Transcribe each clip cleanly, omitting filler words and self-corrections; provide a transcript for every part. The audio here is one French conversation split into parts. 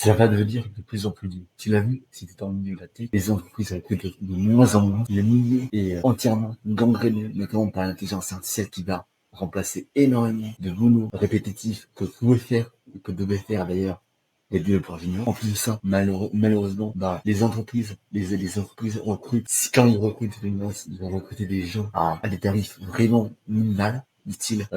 Ça va devenir de plus en plus dur. Tu l'as vu, si tu es dans le milieu de la tech, les entreprises recrutent de moins en moins. Le milieu est entièrement gangréné, notamment par l'intelligence artificielle qui va remplacer énormément de boulots répétitifs que pouvaient faire, que devaient faire d'ailleurs les développeurs juniors. En plus de ça, malheureusement, les entreprises, les entreprises recrutent, quand ils recrutent ils vont recruter des gens à des tarifs vraiment minimales. Du style,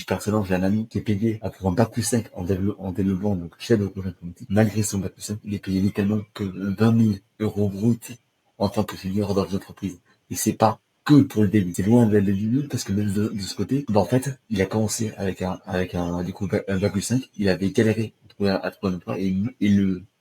personnellement, j'ai un ami qui est payé pour un bac+5 en développement, donc chef de projet informatique. Malgré son bac+5, il est payé littéralement que 20 000 euros brut en tant que junior dans les entreprises. Et c'est pas que pour le début. C'est loin d'être le début, parce que même de ce côté, en fait, il a commencé du coup, un bac+5, il avait galéré à trouver un emploi,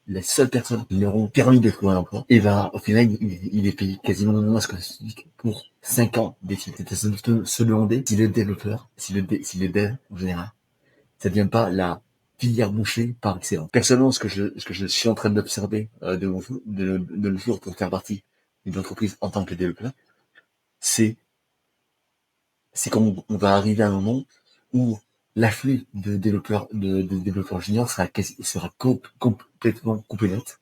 la seule personne qui leur ont permis de trouver un emploi, et au final, il est payé quasiment le moins que le SMIC pour 5 ans d'études. C'était se demander si le développeur, si le dev, en général, ça devient pas la filière bouchée par excellence. Personnellement, ce que je suis en train d'observer, de nos jours pour faire partie d'une entreprise en tant que développeur, c'est qu'on va arriver à un moment où l'afflux de développeurs juniors sera complètement coupé net.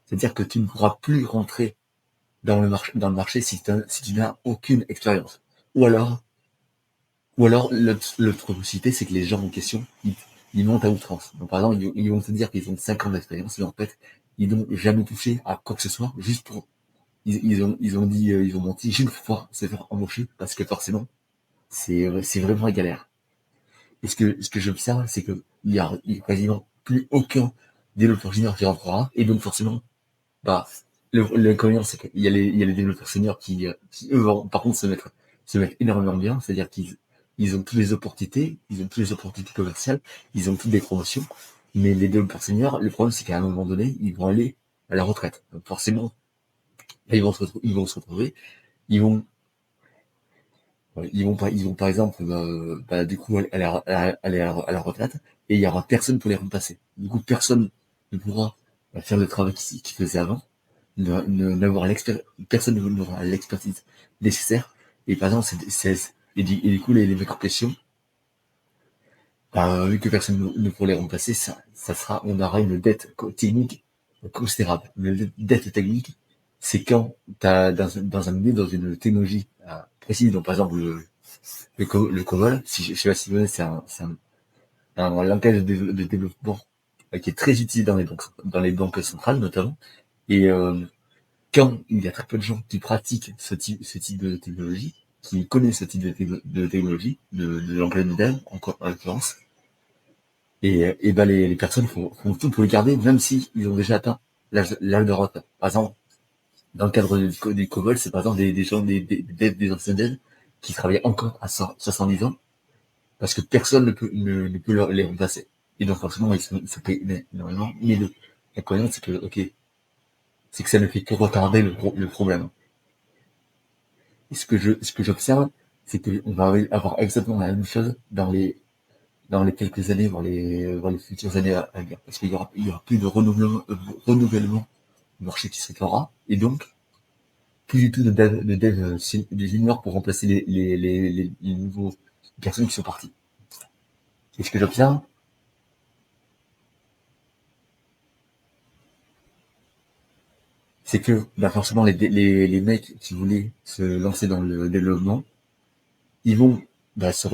C'est-à-dire que tu ne pourras plus rentrer dans le marché si tu n'as aucune expérience. Ou alors, l'autre possibilité, c'est que les gens en question, ils montent à outrance. Donc, par exemple, ils vont te dire qu'ils ont 5 ans d'expérience, mais en fait, ils n'ont jamais touché à quoi que ce soit, juste pour, ils ont menti juste pour pouvoir se faire embaucher, parce que forcément, c'est vraiment la galère. Et ce que j'observe, c'est que il y a quasiment plus aucun développeur junior qui rentrera, et donc forcément, l'inconvénient, c'est qu'il y a les développeurs seniors qui eux vont par contre se mettre énormément bien, c'est-à-dire qu'ils ont toutes les opportunités, commerciales, ils ont toutes des promotions, mais les développeurs seniors, le problème, c'est qu'à un moment donné, ils vont aller à la retraite. Donc forcément, là, ils vont se retrouver, ils vont, ils vont par exemple, du coup, aller à la retraite, et il y aura personne pour les remplacer. Du coup, personne ne pourra faire le travail qu'ils faisaient avant, personne n'aura l'expertise nécessaire. Et par exemple, du coup, les mecs en question, vu que personne ne pourra les remplacer, on aura une dette technique considérable. Une dette technique, c'est quand dans un milieu, dans une technologie précise, donc par exemple le COBOL, si je sais pas si vous connaissez, c'est un langage de développement qui est très utilisé dans les banques centrales notamment. Et quand il y a très peu de gens qui pratiquent ce type de technologie, qui connaissent ce type de technologie, de langage modèle, en l'occurrence, les personnes font tout pour les garder, même si ils ont déjà atteint l'âge de retraite. Par exemple, dans le cadre du COBOL, c'est par exemple des gens, des anciens devs qui travaillent encore à 70 ans, parce que personne ne peut les remplacer. Et donc forcément, ils se payent énormément. Mais l'inconvénient, c'est que ça ne fait que retarder le problème. Et ce que j'observe, c'est qu'on va avoir exactement la même chose dans les quelques années, dans les futures années à venir. Parce qu'il y aura plus de renouvellement du marché qui se fera. Et donc, plus du tout de juniors pour remplacer les nouveaux personnes qui sont parties. Et ce que j'observe, c'est que, forcément, les mecs qui voulaient se lancer dans le développement, ils vont,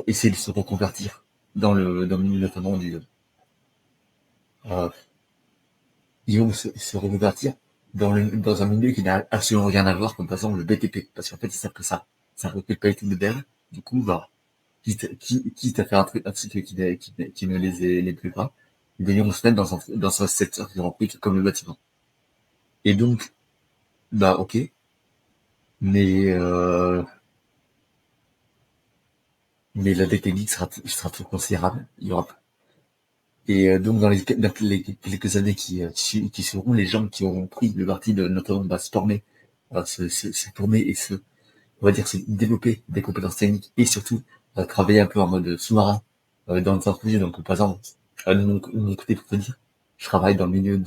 essayer de se reconvertir dans le milieu notamment euh, ils vont se reconvertir dans un milieu qui n'a absolument rien à voir, comme par exemple le BTP, parce qu'en fait, ils savent que ça recrute pas les trucs de dev. Du coup, quitte à faire un truc qui ne les plaît pas, ils vont se mettre dans un secteur qui remplit comme le bâtiment. Et donc, ok, mais la dette technique sera trop considérable. Il y aura Et donc dans les quelques années qui seront, les gens qui auront pris le parti de notamment se former, se former et on va dire, se développer des compétences techniques, et surtout travailler un peu en mode sous-marin dans les entreprises. Donc par exemple, de mon côté, pour te dire, je travaille dans le milieu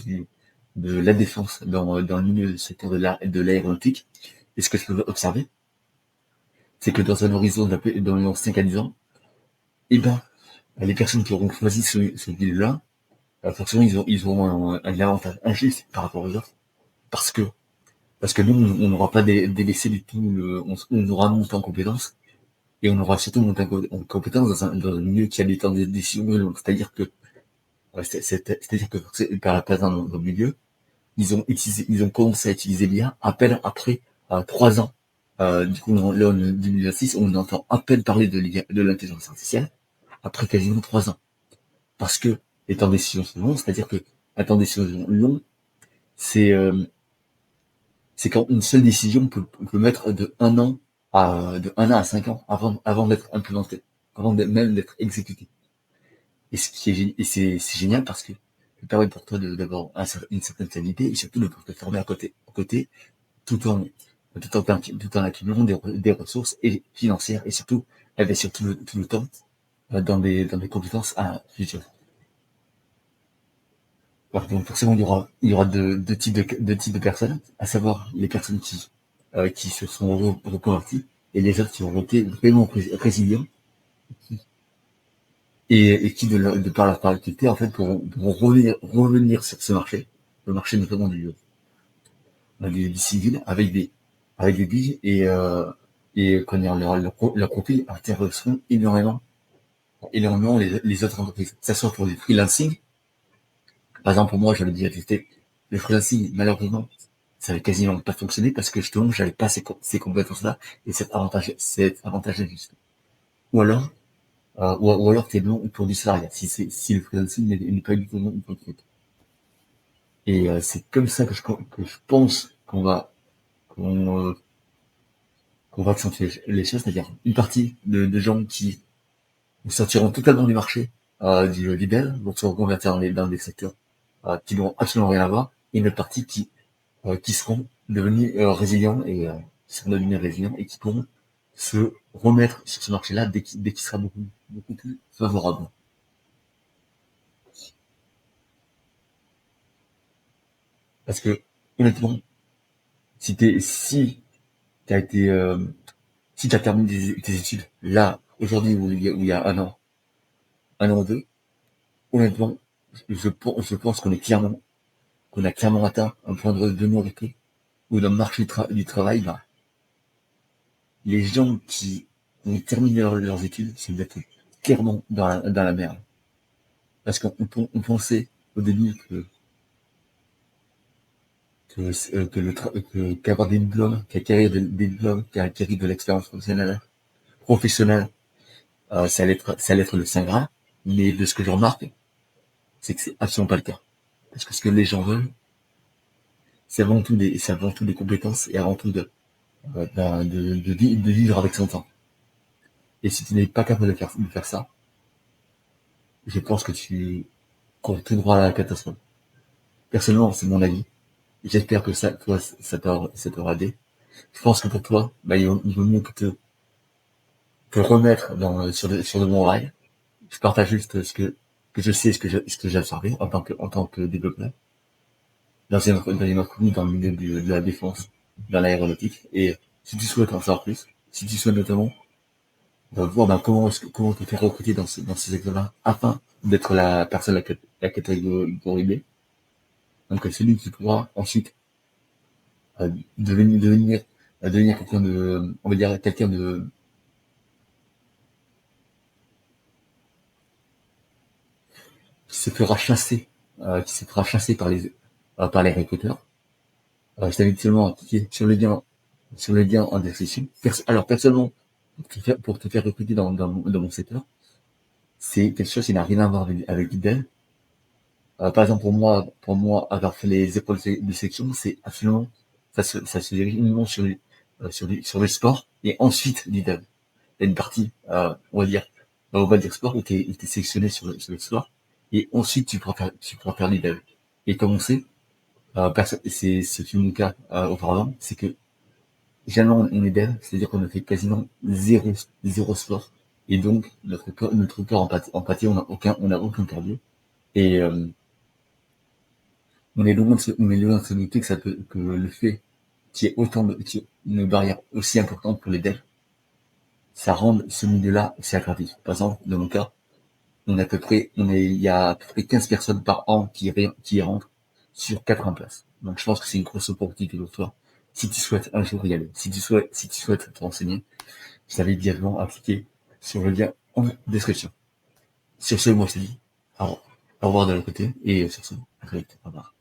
de la défense, dans le milieu du secteur de l'aéronautique. Et ce que je peux observer, c'est que dans un horizon dans 5 à 10 ans, eh ben, les personnes qui auront choisi ce milieu-là forcément, ils auront un avantage injuste par rapport aux autres, parce que, nous, on n'aura pas délaissé du tout on aura monté en compétence, et on aura surtout monté en compétence dans un milieu qui a des temps de décision longs. C'est-à-dire que, c'est-à-dire que, dans le milieu, ils ont commencé à utiliser l'IA à peine après 3 ans. Du coup, là, en 2026, on entend à peine parler de l'IA, de l'intelligence artificielle, après quasiment 3 ans. Parce que les temps de décision sont longs, c'est-à-dire que un temps de décision long, c'est quand une seule décision peut mettre de 1 an à 5 ans avant d'être implémentée, même d'être exécutée. Et ce qui est, et c'est génial parce que ça permet pour toi d'avoir une certaine qualité et surtout de pouvoir te former à côté, tout en, tout en accumulant des ressources et financières et surtout investir tout le temps dans des compétences à futures. Voilà, donc forcément, il y aura deux types de personnes, à savoir les personnes qui se sont reconverties et les autres qui ont été vraiment résilients et qui, de par leur particularité, en fait, pourront revenir sur ce marché, le marché notamment du civil, avec des billes et comment dire, leur profil intéresseront énormément les autres entreprises. Que ça soit pour du freelancing. Par exemple, pour moi, j'avais déjà testé le freelancing, malheureusement, ça avait quasiment pas fonctionné parce que justement, j'avais pas ces compétences-là et cet avantage juste. Ou alors, ou alors t'es bon pour du salariat, si le freelancing n'est pas du tout bon pour le truc. Et c'est comme ça que je pense qu'on, qu'on va accentuer les choses, c'est-à-dire une partie de gens qui sortiront totalement du marché du libéral, vont se reconvertir dans des secteurs qui n'ont absolument rien à voir, et une autre partie qui seront devenus résilients et qui pourront se remettre sur ce marché-là dès qu'il sera beaucoup, beaucoup plus favorable. Parce que, honnêtement, si t'as été, si t'as terminé tes études là, aujourd'hui, où il y a 1 an ou deux, honnêtement, je pense qu'on a clairement atteint un point de non-retour où dans le marché du travail, bah, les gens qui ont terminé leurs études se mettent clairement dans la merde. Parce qu'on pensait au début qu'avoir des diplômes, qu'acquérir des diplômes, qu'acquérir de l'expérience professionnelle, ça allait être le saint graal. Mais de ce que je remarque, c'est que c'est absolument pas le cas. Parce que ce que les gens veulent, c'est avant tout des compétences et avant tout de vivre avec son temps. Et si tu n'es pas capable de faire ça, je pense que tu cours tout droit à la catastrophe. Personnellement, c'est mon avis. J'espère que toi, ça t'aura aidé. Je pense que pour toi, bah, il vaut mieux que te remettre sur le bon rail. Je partage juste ce que je sais, ce que j'ai observé en tant que développeur dans une entreprise dans le milieu de la défense, dans l'aéronautique. Et si tu souhaites en savoir plus, si tu souhaites notamment voir comment te faire recruter dans ce secteur-là afin d'être la personne, la catégorie B, donc celui qui pourra ensuite euh, devenir quelqu'un on va dire quelqu'un qui se fera chasser, par les recruteurs. Je t'invite seulement à cliquer sur le lien en description. Alors personnellement, pour te faire recruter dans mon secteur, c'est quelque chose qui n'a rien à voir avec l'idée. Par exemple, pour moi, avoir fait les écoles de section, c'est absolument, ça se dirige uniquement sur le sport et ensuite l'idée. Il y a une partie, on va dire sport où t'es sélectionné sur le sport et ensuite tu pourras faire l'idée. Et comme on sait, c'est mon cas auparavant, c'est que généralement on est dev, c'est-à-dire qu'on a fait quasiment zéro sport et donc notre corps empathie, on a aucun cardio et on est loin de se douter que le fait qu'il y ait une barrière aussi importante pour les devs, ça rend ce milieu-là aussi attractif. Par exemple, dans mon cas, il y a à peu près 15 personnes par an qui y rentrent sur 80 places. Donc, je pense que c'est une grosse opportunité pour toi. Si tu souhaites un jour y aller, si tu souhaites te renseigner, je t'invite directement à cliquer sur le lien en description. Sur ce, moi, je te dis au revoir de l'autre côté, et sur ce, à très vite. Au revoir.